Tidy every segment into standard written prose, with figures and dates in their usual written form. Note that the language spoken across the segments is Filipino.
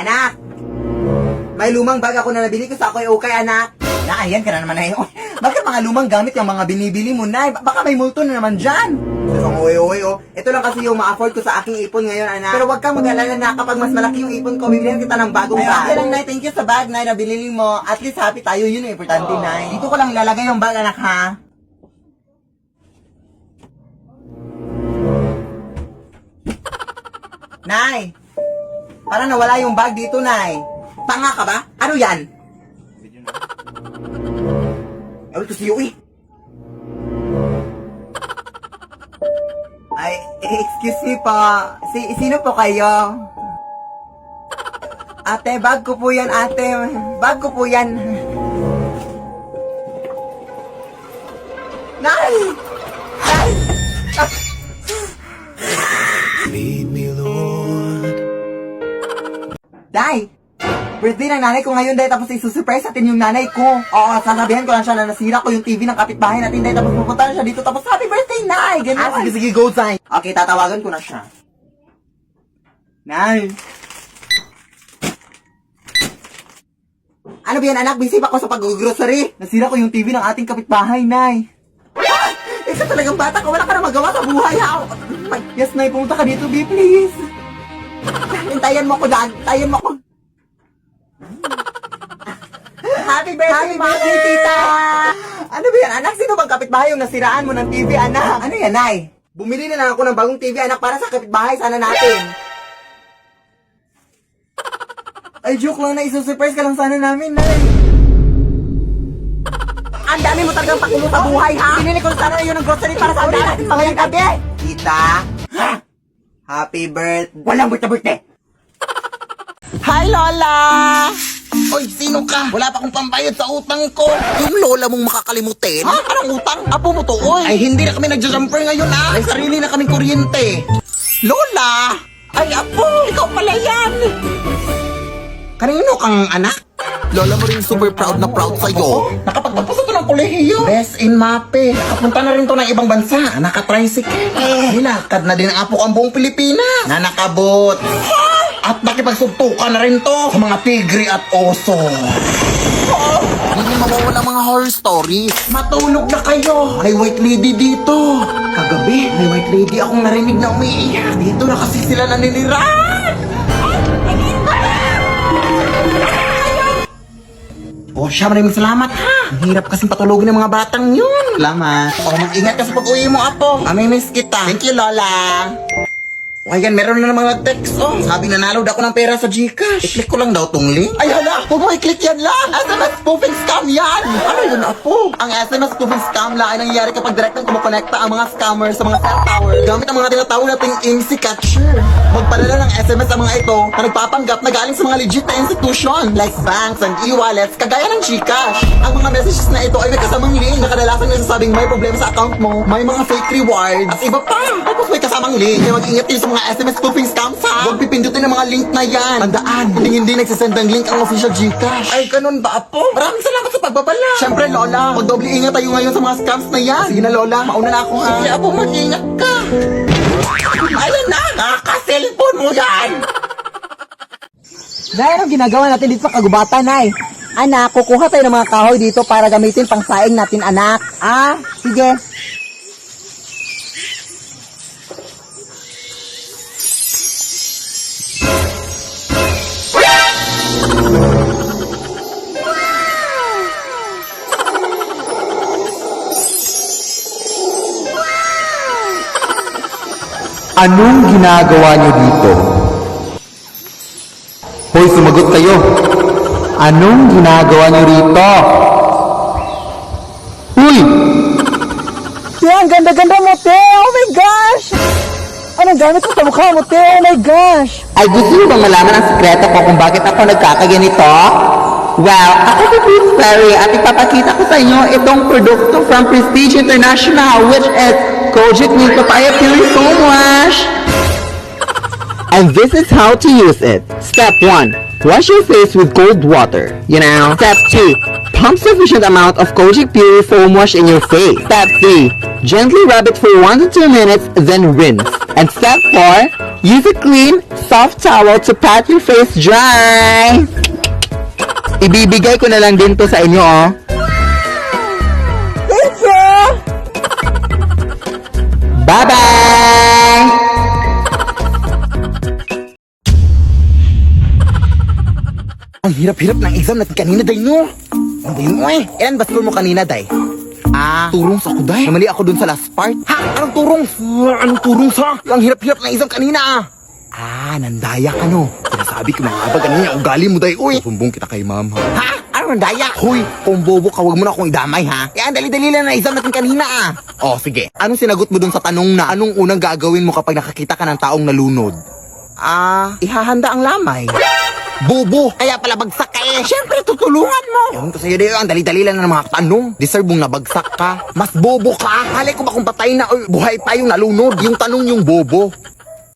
Anak! May lumang bag ako na nabili ko sa ako'y okay, anak. Ayan ka na naman na yun. Bakit mga lumang gamit yung mga binibili mo, Nay? Baka may multo na naman dyan. Ang uwi, oh. Ito lang kasi yung ma-afford ko sa aking ipon ngayon, anak. Pero wag kang mag-alala na kapag mas malaki yung ipon ko, bibilihan kita ng bagong bag. Okay lang, Nay. Thank you sa bag, Nay, na binili mo. At least happy tayo. Yun yung importante, Nay. Dito ko lang ilalagay yung bag, anak, ha? Nay! Parang nawala yung bag dito, Nay. Tanga ka ba? Ano yan? Ay, ito si Yui. Ay, excuse me po. Sino po kayo? Ate, bag ko po yan, ate. Bag ko po yan. Nay! Nay! Lead me, Lord. Day! Birthday ng nanay ko ngayon, Day, tapos isusurprise natin yung nanay ko. Oo, sasabihan ko lang siya na nasira ko yung TV ng kapitbahay natin, Day, tapos pupunta na siya dito, tapos happy birthday, Nay! Ganun. Sige, go, Day. Okay, tatawagan ko na siya. Nay! Ano ba yan, anak? Busy ba ako sa pag-grocery? Nasira ko yung TV ng ating kapitbahay, Nay. Ah! Ikaw talagang bata ka, wala ka na magawa sa buhay, ha? Yes, Nay, pumunta ka dito, B, please. Hintayan mo ko, Dad. Hintayan mo ko. Happy birthday, tita! Ano ba yan, anak? Sino bang kapitbahay yung nasiraan mo ng TV, anak? Ano yan, Nay? Bumili na lang ako ng bagong TV, anak, para sa kapitbahay sana natin. Ay, joke lang na, isusurprise ka lang sana namin, Nay. Ang dami mo talagang pakulo sa buhay, ha? Pinili ko sana yun ng grocery para sa ulit natin mga yung gabi. Tita? Happy birthday. Walang birthday. Hi, Lola! Oy, sino ka? Wala pa akong pambayad sa utang ko. Yung lola mong makakalimutin. Ha? Anong utang? Apo mo to, oy. Ay, hindi na kami nagja-jumper ngayon, ah. May sarili na kaming kuryente. Lola! Ay, apo! Ikaw pala yan! Kanino kang anak? Lola mo rin super proud na proud sa'yo. Nakapagtapos ito ng kolehiyo. Best in mape. Nakapunta na rin to ng ibang bansa. Nakatricycle. Nilakad na din ang apo ang buong Pilipinas. Na nakabot. At nakipagsuntukan na rin to sa mga tigre at oso. Hindi mawawala mga horror stories. Matulog na kayo. May white lady dito. Kagabi, may white lady akong narinig na umiiyak. Dito na kasi sila naninirahan. Oh, siya, maraming salamat, ha. Ang hirap kasing patulogin ng mga batang yun. Salamat. Oh, mag-ingat ka sa pag-uwi mo, apo. Amimiss kita. Thank you, Lola. O, ayan, meron na namang nag-text, oh. Sabi nanalo ako ng pera sa Gcash. I-click ko lang daw tong link. Ay, hala, huwag mo i-click yan lang. SMS spoofing scam yan. Ano yun, apo? Ang SMS spoofing scam lang ay nangyayari kapag direktang kumukonekta ang mga scammers sa mga cell tower gamit ang mga tinatawag nating IMSI catcher. Magpadala ng SMS ang mga ito na nagpapanggap na galing sa mga legit na institution like banks and e-wallets kagaya ng Gcash. Ang mga messages na ito ay may kasamang link na kadalasan nagsasabing may problema sa account mo, may mga fake rewards, at iba pa. Tapos may kasamang link. Kaya mag-ingat kayo sa mga SMS spoofing scams, ha? Huwag pipindutin ang mga link na yan. Tandaan, hindi nagsasend ng link ang official Gcash. Ay, ganun ba, apo? Maraming salamat sa pagbabala. Siyempre, Lola, magdoble ingat tayo ngayon sa mga scams na yan. Sige na, Lola, mauna na ako, ha? Sige, apo, mag-ingat ka. Ayan na, nakaka-cellphone mo yan. Nay, anong ginagawa natin dito sa kagubatan, Nay? Anak, kukuha tayo ng mga kahoy dito para gamitin pang saing natin, anak. Ah, sige. Anong ginagawa niyo dito? Hoy, sumagot kayo. Anong ginagawa niyo rito? Uy! Te, ang ganda-ganda mo, Te! Oh my gosh! Anong gamit mo sa mukha mo, Te? Oh my gosh! Ay, gusto niyo bang malaman ang sekreto ko kung bakit ako nagkakaganito? Well, ako si Prince Perry at ipapakita ko sa inyo itong produkto from Prestige International which is Kojic Milk Papaya Pure Foam Wash. And this is how to use it. Step 1. Wash your face with cold water. Step 2. Pump sufficient amount of Kojic Pure foam wash in your face. Step 3. Gently rub it for 1 to 2 minutes, then rinse. And step 4. Use a clean, soft towel to pat your face dry. Ibibigay ko na lang din to sa inyo, oh. Thank you! Bye-bye! Ang hirap-hirap ng exam natin kanina, day, no? Ang day mo, eh. Ilan ba score mo kanina, day? Turong sa ako, day. Namali ako dun sa last part. Ha? Anong turong? Anong turong sa? Ang hirap-hirap ng exam kanina, nandaya ka, no? Sinasabi ko mga abag, kanina, ugali mo, day, uy. Sumbong kita kay ma'am, ha? Ha? Ano nandaya? Hoy, kung bobo ka, wag mo na akong idamay, ha? Yan, dali-dali lang na exam natin kanina, Oh, sige. Anong sinagot mo dun sa tanong na anong unang gagawin mo kapag nakakita ka ng taong nalunod? Ihahanda ang lamay. Bobo! Kaya pala bagsak ka eh! Siyempre, tutulungan mo! Ewan ko sa'yo, Deo, ang dali-dali lang ng mga tanong. Deserve mong nabagsak ka. Mas bobo ka! Halay ko ba kung patay na o buhay pa yung nalunod? Yung tanong yung bobo.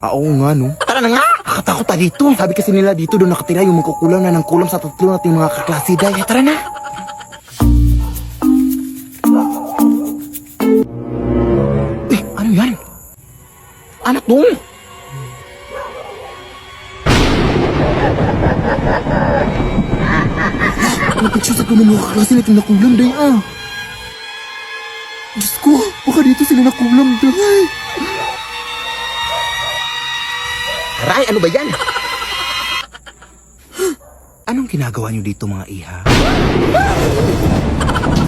Oo nga, no? Tara na nga! Nakatakot ta dito. Sabi kasi nila dito doon nakatira yung magkukulang na ng kulang sa tatlo nating mga kaklase, Day. Tara na! Ano yan? Anak mo! Napagsiya sa mga kaklase natin nakulam, Day, Diyos ko, baka dito sila nakulam, Day. Aray, ano ba yan? Anong ginagawa niyo dito, mga iha?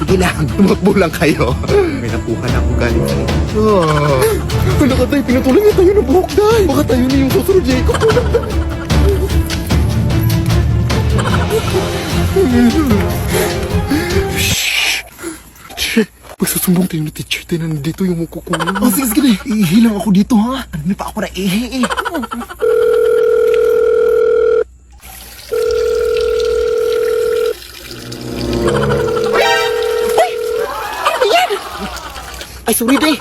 Sige lang, tumakbo lang kayo. May nakuha na akong galing sa inyo. Wala ka, Day, pinatulan niya tayo ng buhok, Day. Baka tayo na yung susunod, Jacob. Pagsusumbong tayo na teacher tayo na nandito yung magkukulang. Sige, sige, Day. Ihilang ako dito, ha? Ano pa ako na ihi, eh. Ay, sorry, Day.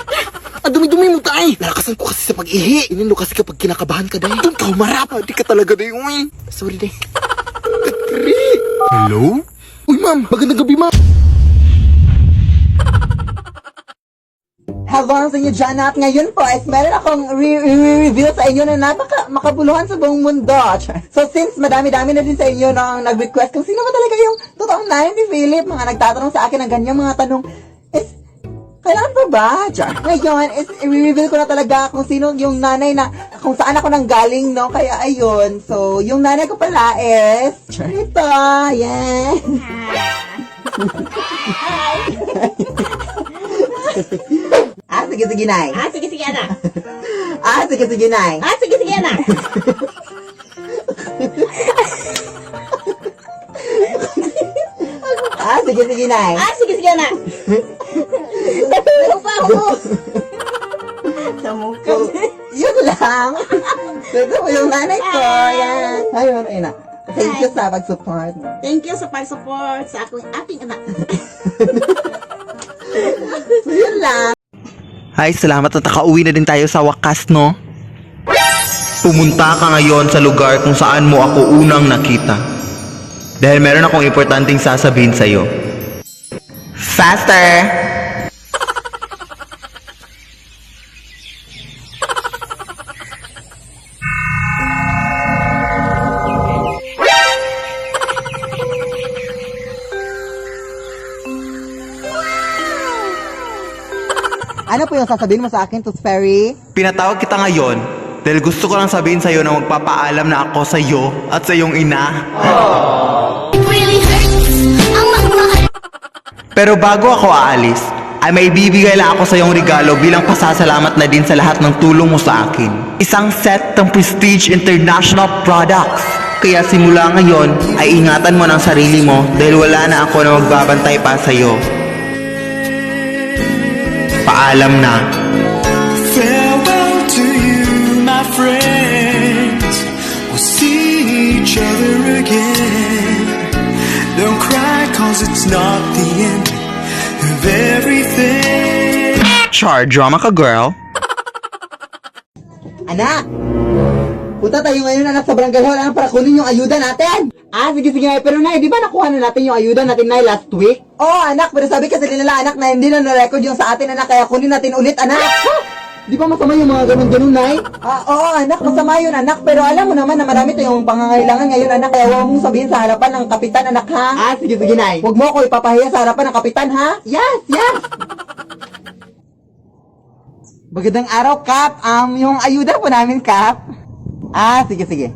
Ang dumi-dumi mo, Day. Nalakasan ko kasi sa pag-ihi. Inino kasi kapag kinakabahan ka, Day. Doon ka humarap. Di ka talaga, Day. Uy. Sorry, Day. Katri. Hello? Uy, ma'am. Magandang gabi, ma'am. Hello sa inyo dyan at ngayon po is meron akong re-review sa inyo na makabuluhan sa buong mundo. So since madami-dami na din sa inyo nang nag-request kung sino ba talaga yung totoong nanay ni Philip, mga nagtatanong sa akin ng ganyang mga tanong, is kailangan pa ba? Ngayon is i-reveal ko na talaga kung sino yung nanay na, kung saan ako nang galing, no? Kaya ayun, so yung nanay ko pala is ito, yeah. Sige, Nay. Sige, anak. Sige, Nay. Sige, anak. Sige, Nay. Sige, anak. Pero pa ako. Sa mukha. Yun lang. Ito po yung nanay ko. Yan. Ayun, ayun na. Thank you sa pag-support. Thank you sa pag-support sa aking anak. Yun lang. Ay, salamat at nakauwi na din tayo sa wakas, no? Pumunta ka ngayon sa lugar kung saan mo ako unang nakita. Dahil meron akong importanteng sasabihin sa'yo. Faster! Ano po yung sasabihin mo sa akin, Tooth Fairy? Pinatawag kita ngayon dahil gusto ko lang sabihin sa'yo na magpapaalam na ako sa'yo at sa iyong ina. Pero bago ako aalis, ay may bibigay lang ako sa iyong regalo bilang pasasalamat na din sa lahat ng tulong mo sa akin. Isang set ng Prestige International Products. Kaya simula ngayon ay ingatan mo ng sarili mo dahil wala na ako na magbabantay pa sa'yo. Paalam na. Farewell to you, my friends. We'll see each other again. Don't cry, cause it's not the end of everything. Char, drama ka, girl. Anak! Punta tayo ngayon anak sa barangay hall anak para kunin yung ayuda natin. Ah, sige sige Nay. Pero Nay, di ba nakuha na natin yung ayuda natin Nay last week? Oo anak, pero sabi kasi nila anak na hindi na na-record yung sa atin anak, kaya kunin natin ulit anak. Di ba masama yung mga ganun-ganun Nay? Ah, oo anak, masama yun anak. Pero alam mo naman na marami tayong pangangailangan ngayon anak, kaya huwag mong sabihin sa harapan ng kapitan anak ha. Ah, sige sige Nay. Huwag mo ako ipapahiya sa harapan ng kapitan ha. Yes, yes. Magandang araw, Kap. Yung ayuda po namin, Kap. Ah, sige, sige.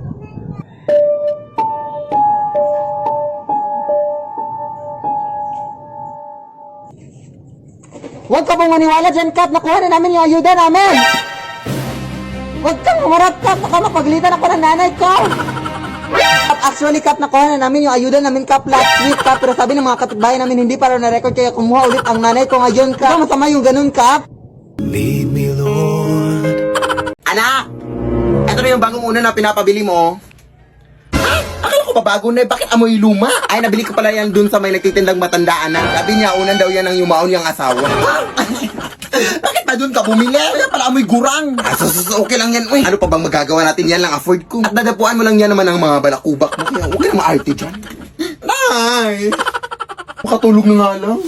Huwag ka pong maniwala dyan, Kap. Nakuha na namin yung ayuda namin. Huwag kang humarap, Kap. Baka mapagalitan ako ng nanay ko. Kap, actually, Kap, nakuha na namin yung ayuda namin, Kap, last week, Kap. Pero sabi ng mga kapitbahay namin, hindi para na-record, kaya kumuha ulit ang nanay ko ngayon, Kap. Masama yung ganun, Kap. Lead me, Lord. Anak! Ito na yung bagong una na pinapabili mo. Ay! Akala ko ba bago na? Bakit amoy luma? Ay, nabili ko pala yan dun sa may nagtitindang matandaan na. Sabi niya, unan daw yan ng yumaon yung asawa. Bakit pa dun ka bumili? Kaya pala amoy gurang. Okay lang yan, uy. Ano pa bang magagawa natin? Yan lang afford ko. At dadapuan mo lang yan naman ng mga balakubak mo. Kaya huwag ka na maarte dyan. Nay! Makatulog na nga lang.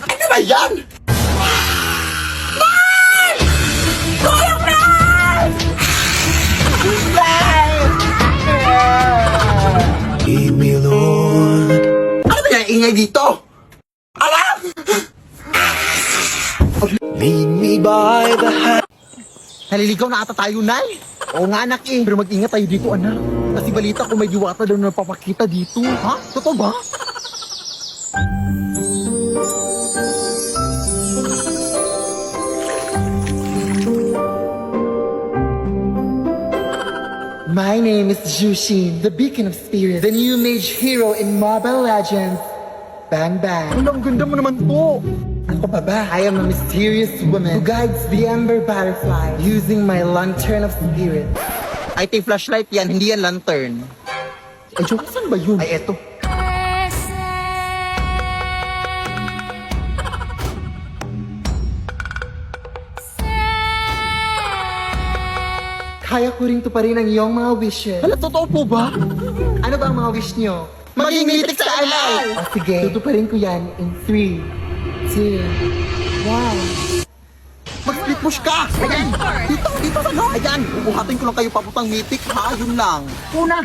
Ano ba yan? Lead me, Lord. Ano ba yan ingay dito? Ala! Lead me by the hand. Naliligaw na ata tayo, Nay. Oo nga, anak eh. Pero mag-ingat tayo dito, anak. Kasi balita ko may diwata daw na papakita dito. Ha? Totoo ba? My name is Jushin, the beacon of spirits, the new mage hero in Mobile Legends. Bang bang. Ang ganda mo naman po. Ako pa ba? I am a mysterious woman who guides the ember butterfly using my lantern of spirit. I think flashlight yan, hindi yan lantern. Ay, joke, saan ba yun? Ay, eto. Kaya ko rin tuparin ang iyong mga wishes. Hala, totoo po ba? Ano ba ang mga wish niyo? Maging mitik sa alay! O sige, tutuparin ko yan in 3, 2, 1. Mag-split push ka! Ayan! Dito, dito sa no! Ayan! Ubuhatin ko lang kayo papuntang mitik, ha? Yun lang. Una!